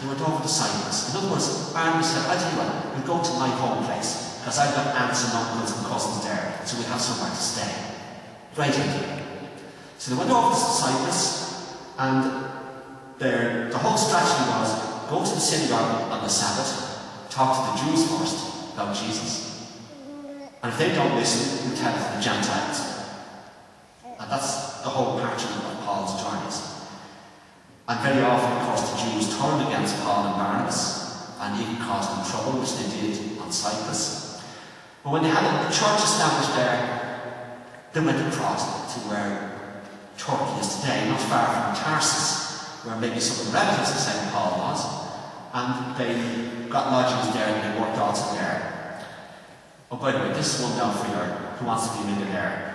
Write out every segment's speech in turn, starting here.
He went over to Cyprus. In other words, Barnabas said, "I'll tell you what, we'll go to my home place, because I've got aunts and uncles and cousins there, so we'll have somewhere to stay." Great idea. So they went over to Cyprus, and the whole strategy was go to the synagogue on the Sabbath, talk to the Jews first about Jesus, and if they don't listen, we'll tell it to the Gentiles. And that's the whole pattern of Paul's journeys. And very often, of course, the Jews turned against Paul and Barnabas and even caused them trouble, which they did on Cyprus. But when they had a church established there, they went across to where Turkey is today, not far from Tarsus, where maybe some of the relatives of St. Paul was, and they got lodgings there and they worked also there. Oh, by the way, this is one now for you who wants to be a millionaire.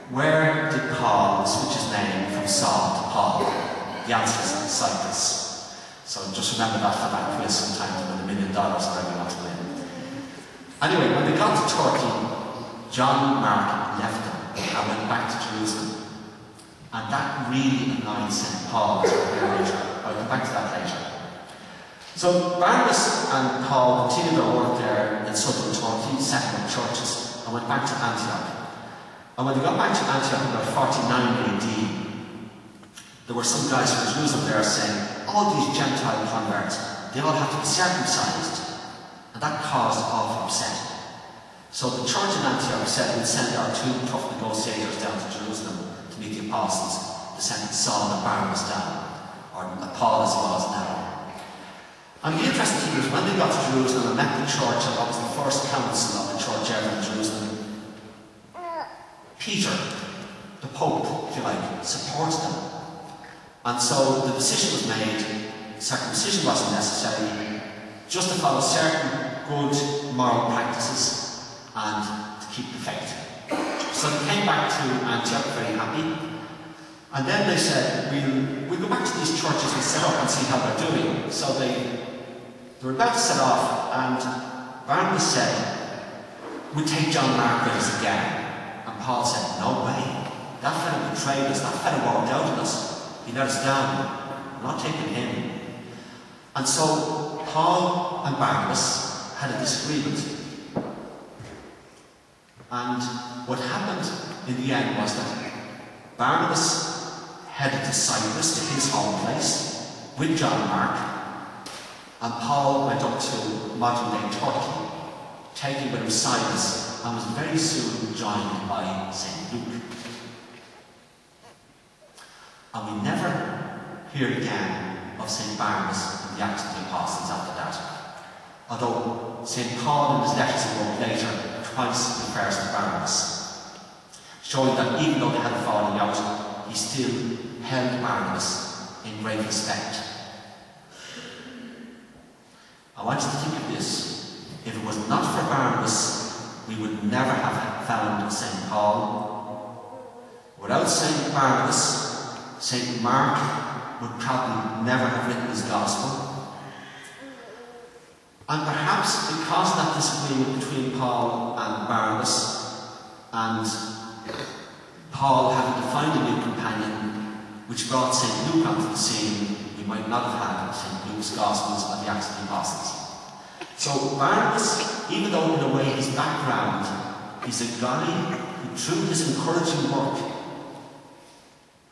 Where did Paul switch his name from Saul to Paul? The answer is Cyprus. So just remember that for that quiz sometime to win $1 million or whatever you want to win. Anyway, when they got to Turkey, John Mark left them and went back to Jerusalem. And that really annoyed St. Paul. I'll come back to that later. So Barnabas and Paul continued their work there in southern Turkey, setting up churches, and went back to Antioch. And when they got back to Antioch in about 49 AD, there were some guys from Jerusalem there saying, all these Gentile converts, they all have to be circumcised. And that caused awful upset. So the church in Antioch said, we'll send our 2 tough negotiators down to Jerusalem to meet the apostles, to send Saul and Barnabas down, or Paul as he was now. And the interesting thing is, when they got to Jerusalem and met the church, and that was the first council of the church ever in Jerusalem, Peter, the Pope, if you like, supports them. And so the decision was made, circumcision wasn't necessary, just to follow certain good moral practices and to keep the faith. So they came back to Antioch very happy. And then they said, we'll go back to these churches and set up and see how they're doing. So they were about to set off, and Barnabas said, we'll take John Mark with us again. And Paul said, no way. That fellow betrayed us. That fellow walked out on us. He let us down. We're not taking him. And so Paul and Barnabas had a disagreement. And what happened in the end was that Barnabas headed to Cyprus, to his home place, with John Mark, and Paul went up to modern-day Turkey, taking with him Silas, and was very soon joined by St. Luke. And we never hear again of St. Barnabas in the Acts of the Apostles after that. Although St. Paul in his letters he wrote later twice refers to Barnabas, showing that even though they had a falling out, he still held Barnabas in great respect. I want you to think of this. If it was not for Barnabas, we would never have found St. Paul. Without St. Barnabas, St. Mark would probably never have written his Gospel. And perhaps because of that disagreement between Paul and Barnabas, and Paul having to find a new companion, which brought St. Luke onto the scene, we might not have had St. Luke's Gospels or the Acts of the Apostles. So Barnabas, even though in a way his background, he's a guy who through his encouraging work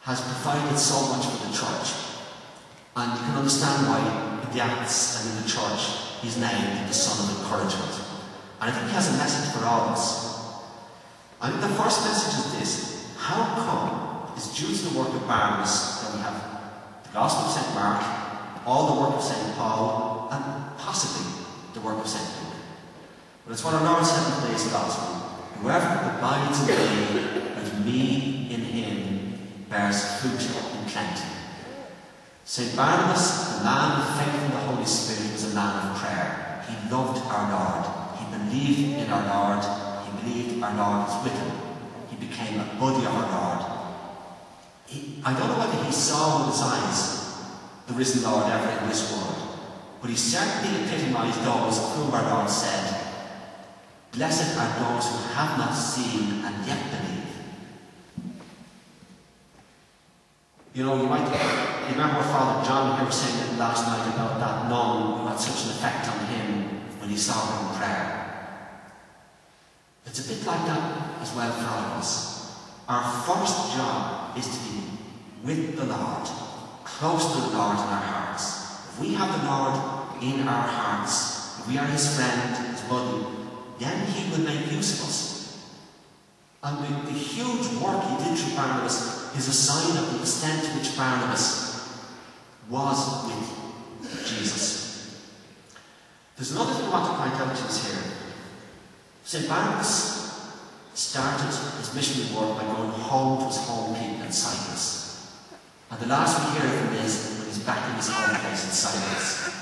has provided so much for the church. And you can understand why in the Acts and in the church he's named the Son of Encouragement. And I think he has a message for all of us. I think the first message is this: how come it's due to the work of Barnabas that we have the Gospel of St. Mark, all the work of St. Paul, and possibly the work of St. Luke? But it's what our Lord said in today's Gospel: whoever abides in me, with me in him, bears fruit in plenty. St. Barnabas, the man of faith in the Holy Spirit, was a man of prayer. He loved our Lord. He believed in our Lord. He believed our Lord was with him. He became a buddy of our Lord. I don't know whether he saw with his eyes the risen Lord ever in this world, but he certainly epitomised those of whom our Lord said, "Blessed are those who have not seen and yet believe." You know, you might you remember what Father John here was saying last night about that nun who had such an effect on him when he saw her in prayer. It's a bit like that as well for all of us. Our first job is to be with the Lord, close to the Lord in our hearts. If we have the Lord in our hearts, if we are his friend, his buddy, then he will make use of us. And the huge work he did through Barnabas is a sign of the extent to which Barnabas was with Jesus. There's another thing I want to point out to us here. St. Barnabas started his missionary work by going home to his home people in Cyprus. And the last we hear of him is when he's back in his home place in Cyprus.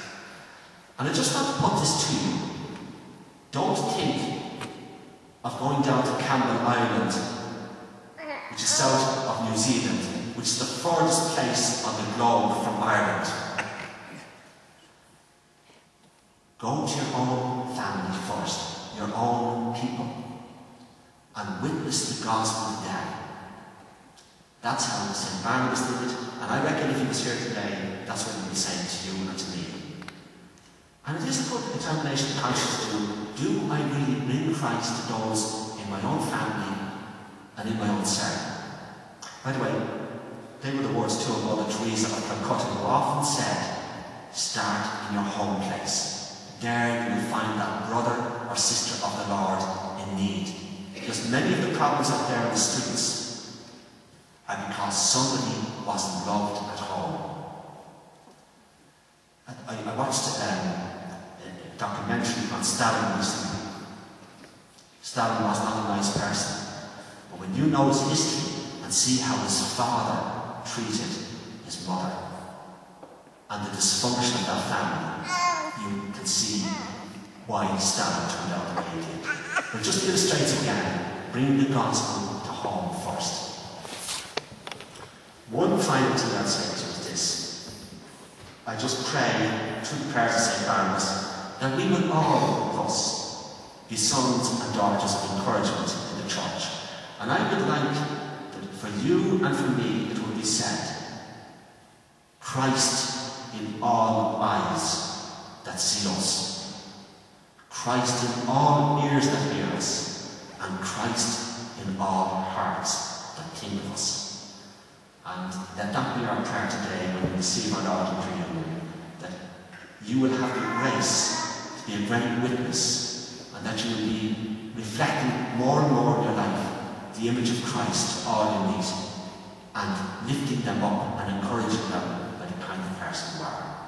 And I just want to put this to you. Don't think of going down to Campbell Island, which is south of New Zealand, which is the furthest place on the globe from Ireland. Go to your own family first, your own people, and witness the gospel to them. That's how St. Barnabas did it, and I reckon if he was here today, that's what he would be saying to you and to me. And it is a good determination of conscience to do I really bring Christ to those in my own family and in my own circle? By the way, they were the words too of Mother Teresa of Calcutta, who often said, start in your home place. There you will find that brother or sister of the Lord in need. Because many of the problems out there in the streets are because somebody wasn't loved at home. I watched a documentary on Stalin recently. Stalin was not a nice person, but when you know his history and see how his father treated his mother and the dysfunction of that family, you can see why Stalin turned out the way he did. But it just illustrates again, bring the gospel to home first. One final thing I'd say to you is this. I just pray through the prayers of St. Barnabas that we will all of us be sons and daughters of encouragement in the church. And I would like that for you and for me it will be said, Christ in all eyes that see us, Christ in all ears that hear us, and Christ in all hearts that think of us. And let that be our prayer today when we receive our Lord in communion, that you will have the grace to be a great witness, and that you will be reflecting more and more in your life the image of Christ to all you meet, and lifting them up and encouraging them by the kind of person you are.